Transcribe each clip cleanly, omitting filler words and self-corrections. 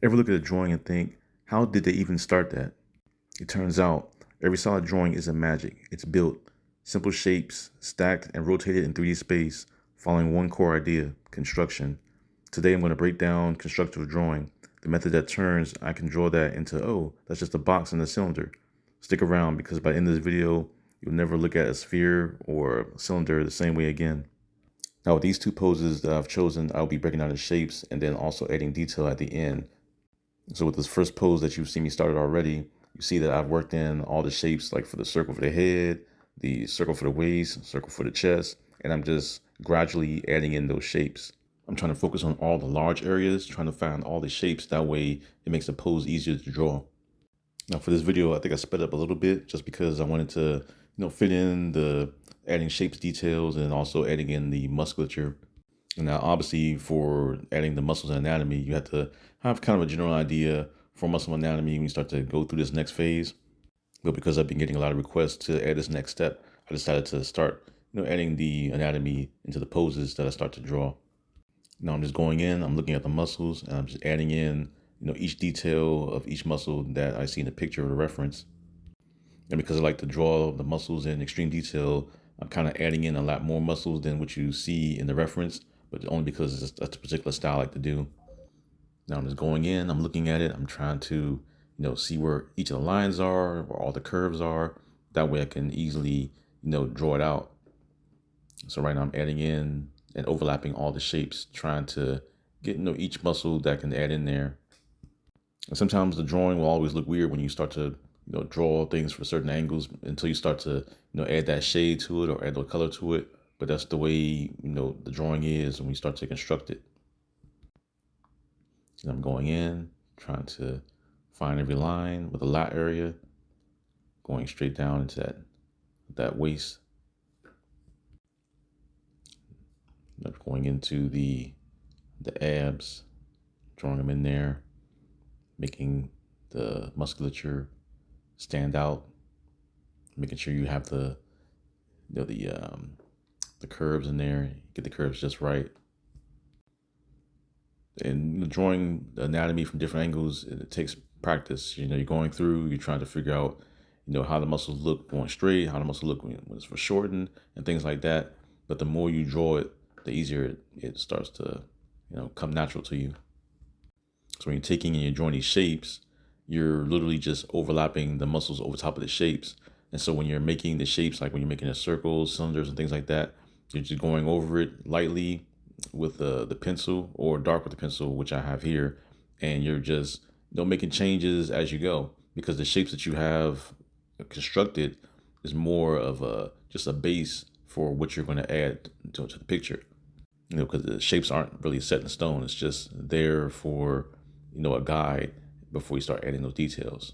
Ever look at a drawing and think, how did they even start that? It turns out every solid drawing isn't magic. It's built. Simple shapes, stacked and rotated in 3D space, following one core idea, construction. Today I'm going to break down constructive drawing, the method that turns I can draw that into, oh, that's just a box and a cylinder. Stick around because by the end of this video, you'll never look at a sphere or a cylinder the same way again. Now with these two poses that I've chosen, I'll be breaking down the shapes and then also adding detail at the end. So with this first pose that you've seen me started already, you see that I've worked in all the shapes, like for the circle for the head, the circle for the waist, circle for the chest, and I'm just gradually adding in those shapes. I'm trying to focus on all the large areas, trying to find all the shapes. That way it makes the pose easier to draw. Now for this video, I think I sped up a little bit just because I wanted to, fit in the adding shapes details and also adding in the musculature. And now obviously for adding the muscles and anatomy, you have to have kind of a general idea for muscle anatomy when you start to go through this next phase. But because I've been getting a lot of requests to add this next step, I decided to start, adding the anatomy into the poses that I start to draw. Now I'm just going in, I'm looking at the muscles, and I'm just adding in, each detail of each muscle that I see in the picture or the reference. And because I like to draw the muscles in extreme detail, I'm kind of adding in a lot more muscles than what you see in the reference, but only because that's a particular style I like to do. Now I'm just going in, I'm looking at it, I'm trying to, see where each of the lines are, where all the curves are. That way I can easily, draw it out. So right now I'm adding in and overlapping all the shapes, trying to get, each muscle that I can add in there. And sometimes the drawing will always look weird when you start to, draw things for certain angles until you start to, add that shade to it or add the color to it. But that's the way, the drawing is when we start to construct it. And I'm going in, trying to find every line with a lot area, going straight down into that waist. Going into the abs, drawing them in there, making the musculature stand out, making sure you have the curves in there, get the curves just right. And drawing the anatomy from different angles, it takes practice. You're going through, you're trying to figure out, how the muscles look going straight, how the muscles look when it's foreshortened, and things like that. But the more you draw it, the easier it starts to, come natural to you. So when you're taking and you're drawing these shapes, you're literally just overlapping the muscles over top of the shapes. And so when you're making the shapes, like when you're making the circles, cylinders, and things like that, you're just going over it lightly with the pencil or dark with the pencil, which I have here. And you're just, making changes as you go, because the shapes that you have constructed is more of just a base for what you're going to add to the picture. Because the shapes aren't really set in stone. It's just there for, a guide before you start adding those details.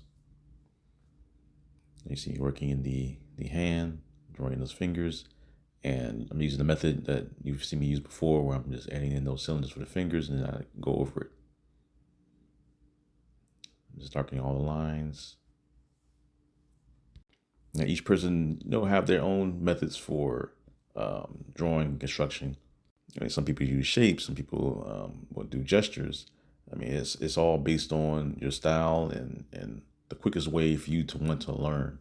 You see working in the hand, drawing those fingers. And I'm using the method that you've seen me use before, where I'm just adding in those cylinders for the fingers and then I go over it. I'm just darkening all the lines. Now each person, have their own methods for drawing construction. Some people use shapes, some people will do gestures. I mean, it's all based on your style and the quickest way for you to want to learn.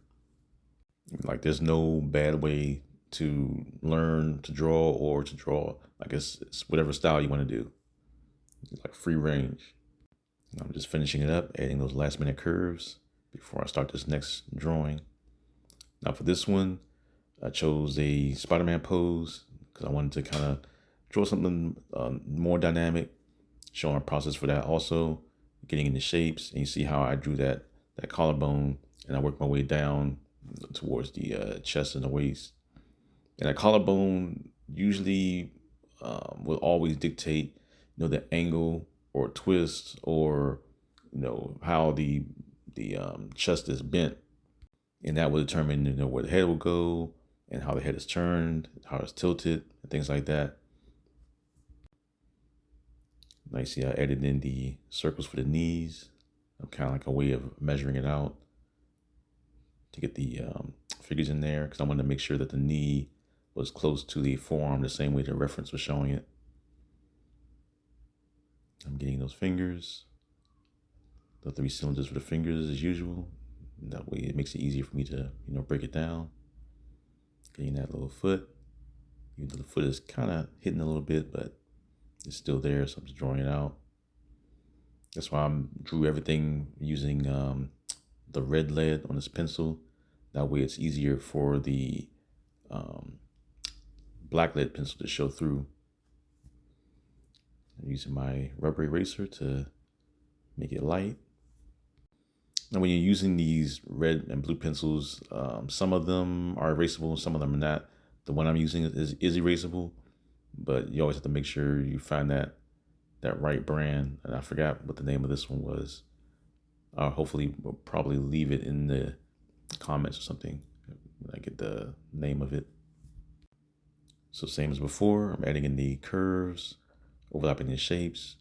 Like there's no bad way to learn to draw or to draw. I guess it's whatever style you want to do. It's like free range. And I'm just finishing it up, adding those last minute curves before I start this next drawing. Now for this one, I chose a Spider-Man pose because I wanted to kind of draw something more dynamic, showing a process for that also, getting into shapes. And you see how I drew that collarbone and I worked my way down towards the chest and the waist. And a collarbone usually will always dictate, the angle or twist or, how the chest is bent. And that will determine, where the head will go and how the head is turned, how it's tilted, and things like that. Now you see I added in the circles for the knees. I'm kind of like a way of measuring it out to get the figures in there, because I wanted to make sure that the knee was close to the forearm the same way the reference was showing it. I'm getting those fingers. the 3 cylinders for the fingers as usual. That way it makes it easier for me to, break it down. Getting that little foot. Even though the foot is kind of hitting a little bit, but it's still there, so I'm just drawing it out. That's why I drew everything using the red lead on this pencil. That way it's easier for the black lead pencil to show through. I'm using my rubber eraser to make it light. And when you're using these red and blue pencils, some of them are erasable, some of them are not. The one I'm using is erasable, but you always have to make sure you find that right brand. And I forgot what the name of this one was. Hopefully, we'll probably leave it in the comments or something when I get the name of it. So same as before, I'm adding in the curves, overlapping the shapes,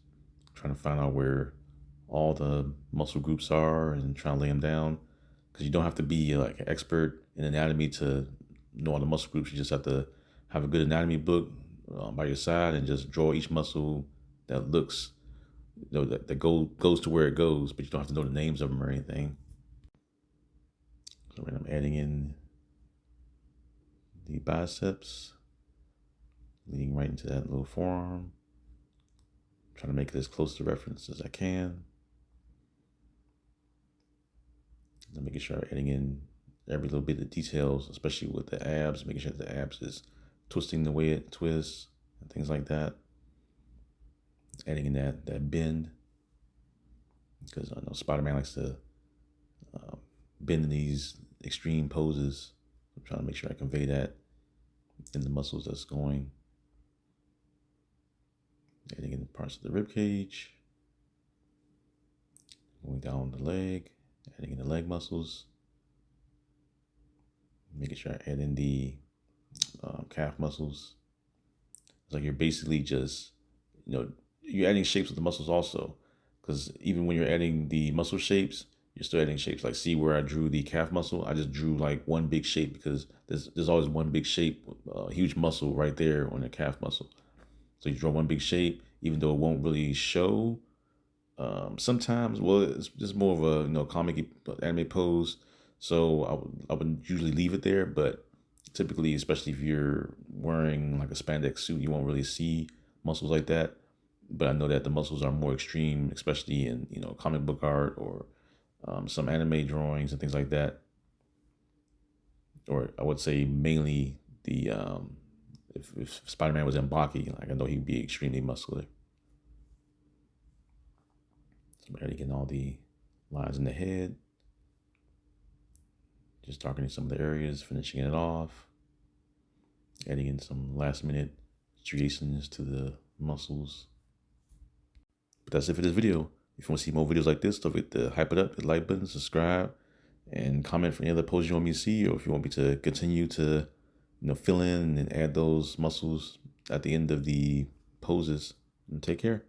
trying to find out where all the muscle groups are and trying to lay them down. Because you don't have to be like an expert in anatomy to know all the muscle groups. You just have to have a good anatomy book by your side and just draw each muscle that looks, that goes to where it goes, but you don't have to know the names of them or anything. So I'm adding in the biceps, leading right into that little forearm. Trying to make it as close to reference as I can. And making sure I'm adding in every little bit of details, especially with the abs, making sure the abs is twisting the way it twists and things like that. Adding in that bend, because I know Spider-Man likes to bend in these extreme poses. I'm trying to make sure I convey that in the muscles that's going. Adding in parts of the rib cage, going down the leg, adding in the leg muscles, making sure I add in the calf muscles. It's like you're basically just, you're adding shapes with the muscles also, because even when you're adding the muscle shapes, you're still adding shapes. Like, see where I drew the calf muscle? I just drew like one big shape because there's always one big shape, huge muscle right there on the calf muscle. So you draw one big shape, even though it won't really show. Sometimes, well, it's just more of a comic anime pose. So I would usually leave it there, but typically, especially if you're wearing like a spandex suit, you won't really see muscles like that. But I know that the muscles are more extreme, especially in comic book art or some anime drawings and things like that. Or I would say mainly the if Spider-Man was in Baki, like I know he'd be extremely muscular. So I'm getting all the lines in the head. Just darkening some of the areas, finishing it off. Adding in some last minute striations to the muscles. But that's it for this video. If you want to see more videos like this, don't forget to hype it up, hit the like button, subscribe, and comment for any other poses you want me to see, or if you want me to continue to fill in and add those muscles at the end of the poses. And take care.